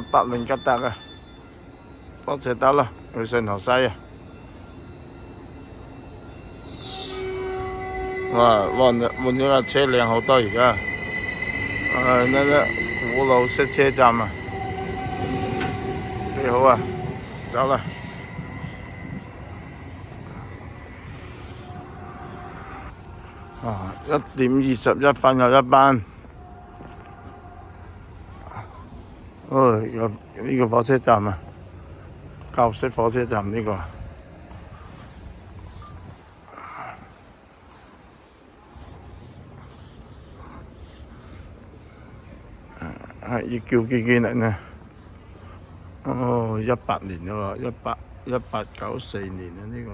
百靈吉達啊，多謝得啦，去聖荷西啊！哇，換咗架車靚好多而家。那個古老式車站啊，幾好啊！走啦。1:21有一班。有呢個火車站啊，舊式火車站呢個。係要叫幾年啊？18年咯喎，1894年啊呢個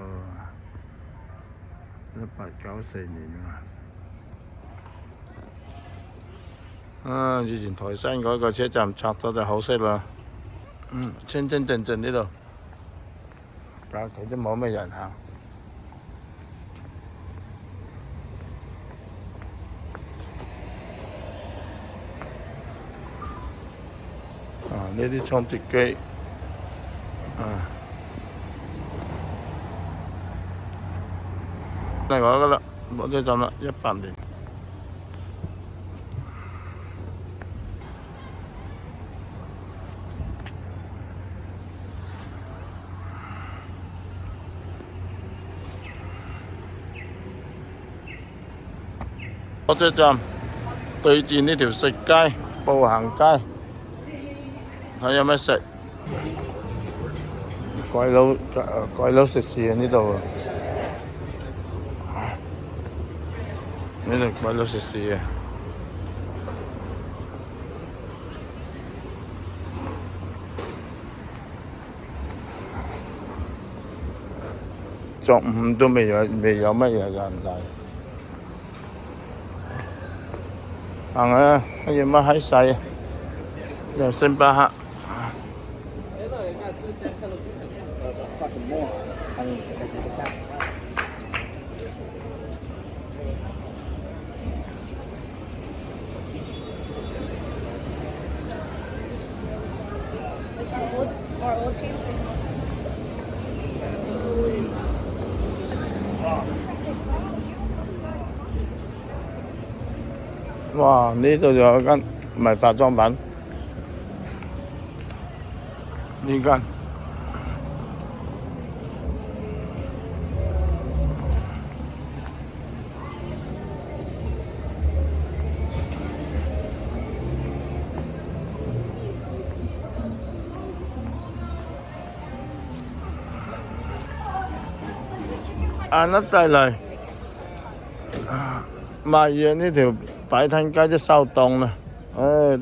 ，1894年啊。以前台山嗰個車站拆咗就可惜啦。清清靜靜呢度，假期都冇咩人行。呢啲倉折機，係我噶啦，火車站啦，18年。火車站對住呢條食街、步行街。睇有咩食？鬼佬食肆啊！呢度呢度鬼佬食肆啊！中午都未有乜嘢人嚟。行啊！乜嘢乜閪細啊！有星巴克。哇！呢度仲有間賣化妝品，呢間晏得滯嚟賣嘢呢條擺攤街都收檔啦，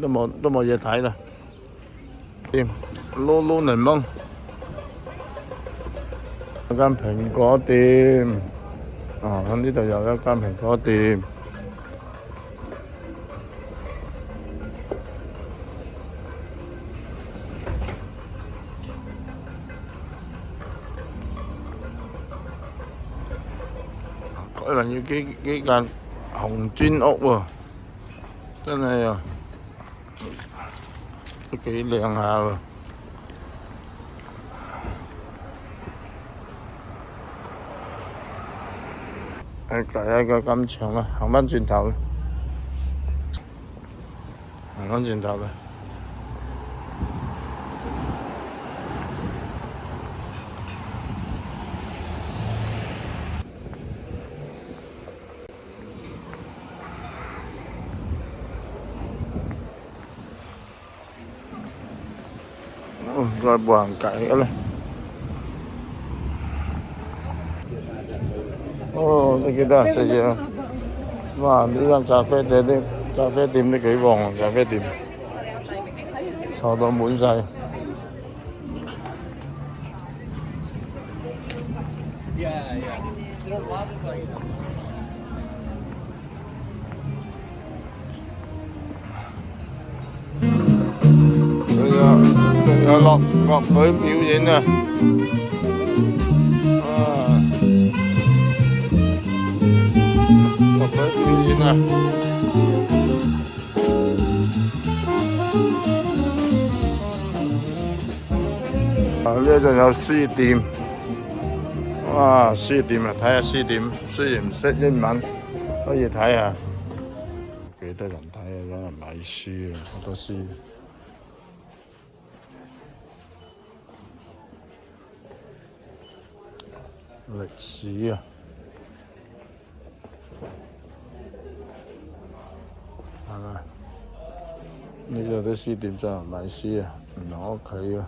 都冇嘢睇啦。店撈檸檬，有間蘋果店，喺呢度有一間蘋果店。可能要幾間紅磚屋喎，真係啊，都幾靚下喎。第一個咁長啦，行返轉頭啦，行返轉頭啦。再步行街嘅咧。都幾多人食嘢啊！哇！呢間咖啡店都幾旺啊，咖啡店坐到滿晒。仲有樂隊表演啊！樂隊表演啊！呢仲有書店，哇！書店啊，睇下書店，雖然唔識英文，可以睇下。幾多人睇啊？有人買書啊，好多書。歷史啊，係咪？呢度啲書店就係買書啊，唔同屋企啊。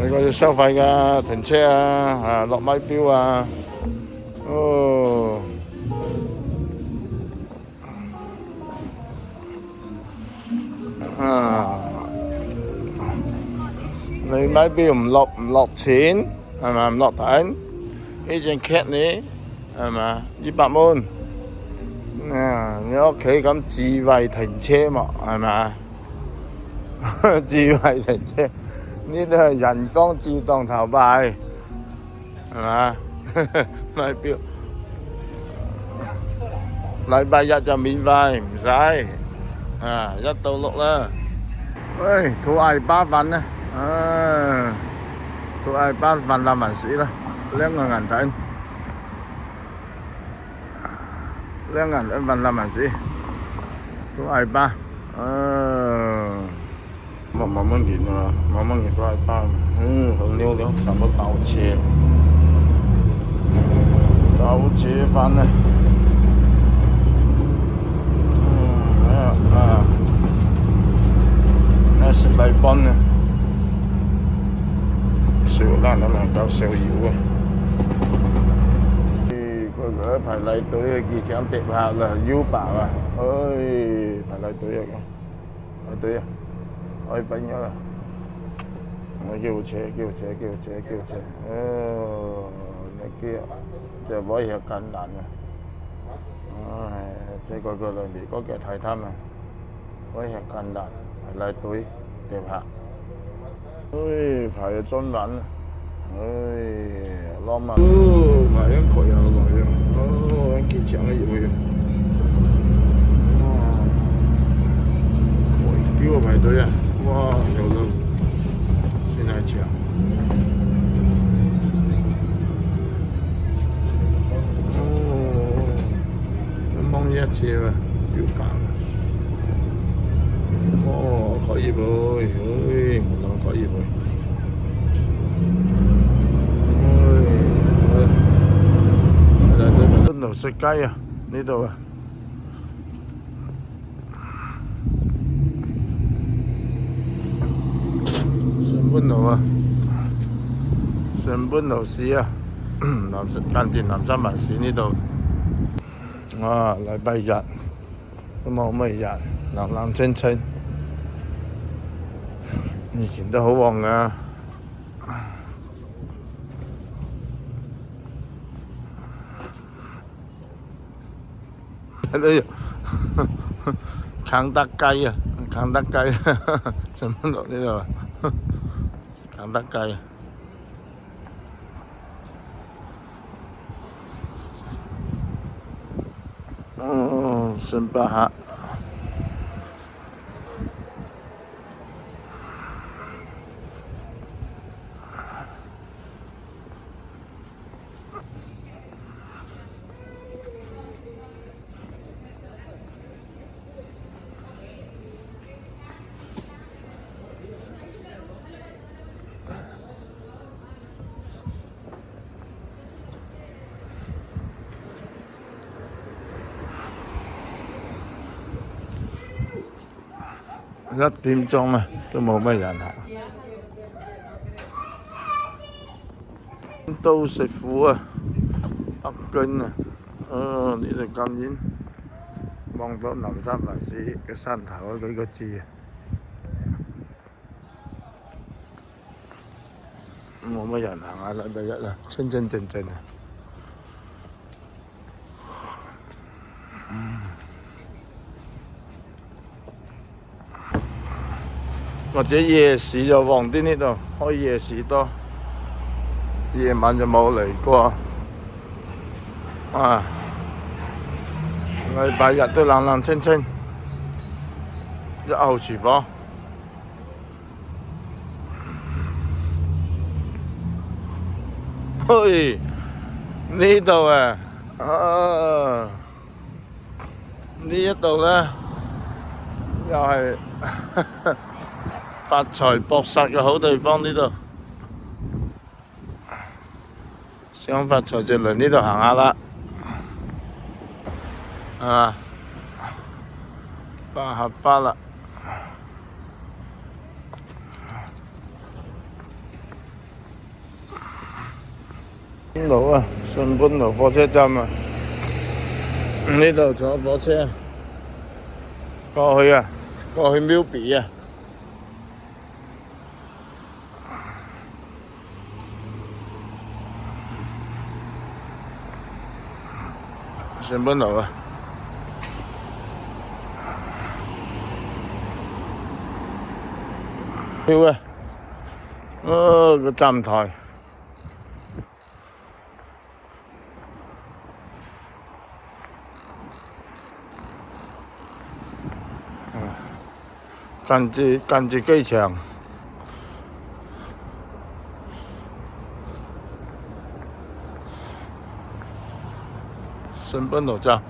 你嗰要收費㗎，停車啊，落咪錶啊，哦。你咪錶唔落錢係咪？唔落tiền，呢張卡呢係咪200蚊？你屋企咁智慧停車嘛係咪？智慧停車呢度係人工自動投幣係咪？咪錶禮拜日就免費，唔使1到6啦。喂，土矮8份啊！土矮8份là mình sĩ đó, 2.000 tiền. 2.000 phần là mình sĩ.土矮8，慢慢點啊，慢慢點土矮8，好溜溜，什麼倒車飯啊，食禮賓啊，燒單啊嘛，搞燒油啊！佢排嚟隊幾搶碟客啦，腰爆啊！排嚟隊啊，排隊啊，可以俾咗啦！我叫車，你叫就可以係簡單啊！即係個兩邊嗰個睇貪啊，可以係簡單。嚟隊碟客，排咗中文，攞埋，排緊佢又來啊，幾長嘅嘢啊，佢叫我排隊啊，哇，有路，先係長，掹一次啊，要搞。可以喎，門口可以喎。邊度食雞啊？呢度啊。上邊路啊，上邊路市啊，近住南山文市呢度。禮拜日都冇乜人，冷清清。以前都好旺噶，喺度肯德雞啊，肯德雞，上邊落呢度啊，肯德雞。星巴克。1點鐘啊，都冇乜人行。都食府啊，北京啊，呢度咁遠，望到南山文市嘅山頭嗰幾個字啊，冇乜人行啊，禮拜日啊，清清靜靜啊。或者夜市就旺啲呢度，開夜市多，夜晚就冇嚟過。禮拜日都冷冷清清，1號廚房。嘿，呢度啊，呢一度咧又係發財搏殺嘅好地方。呢度想發財就嚟呢度行下啦，係嘛？百合花啦，邊度啊？順般路火車站啊，呢度坐火車過去啊，過去苗圩啊。順般路啊，跳啊！個站台，近住機場。順般路站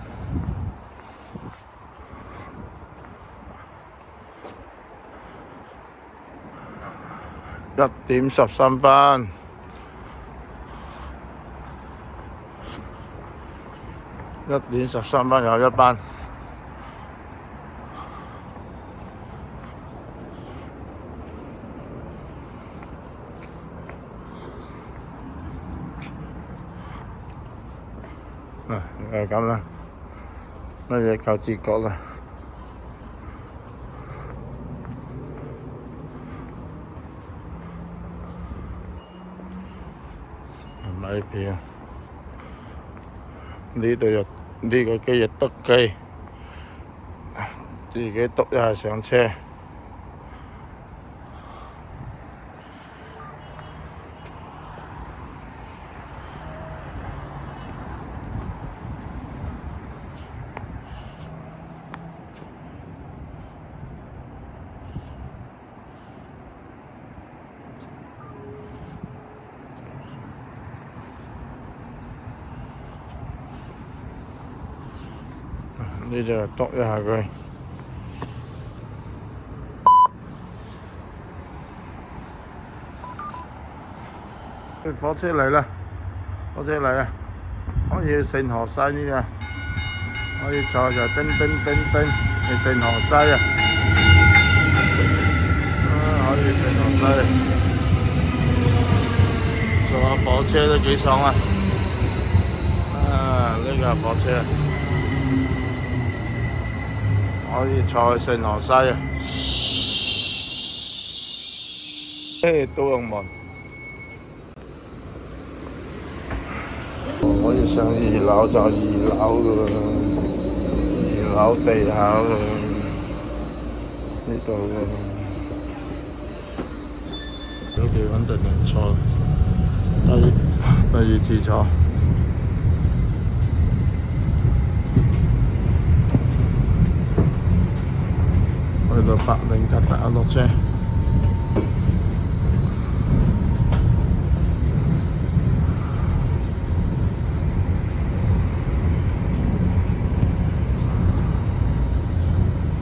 1點13分，1點13分有一班。係咁啦，乜嘢夠自覺啦？買票，呢度又呢個機又篤機，自己篤一下上車。呢就篤一下佢。火車嚟啦！火車嚟啊！可以去聖荷西呢啊！可以坐就叮叮叮叮去聖荷西啊！可以聖荷西，坐下火車都幾爽啊！呢個火車。可以坐去聖荷西啊！都用門，可以上2樓就2樓噶啦，2樓地下噶呢度噶，有地穩定人坐，第二次坐。去到807落車，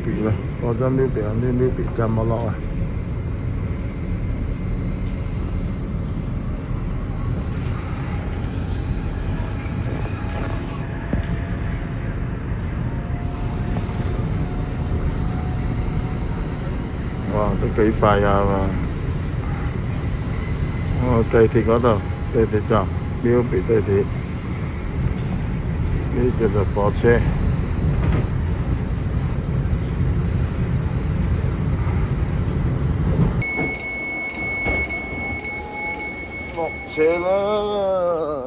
圩啦，過咗苗圩，啲苗圩站冇落啊！哇，都幾快呀嘛！地鐵嗰度，地鐵站，苗圩地鐵，呢叫做火車。落車啦！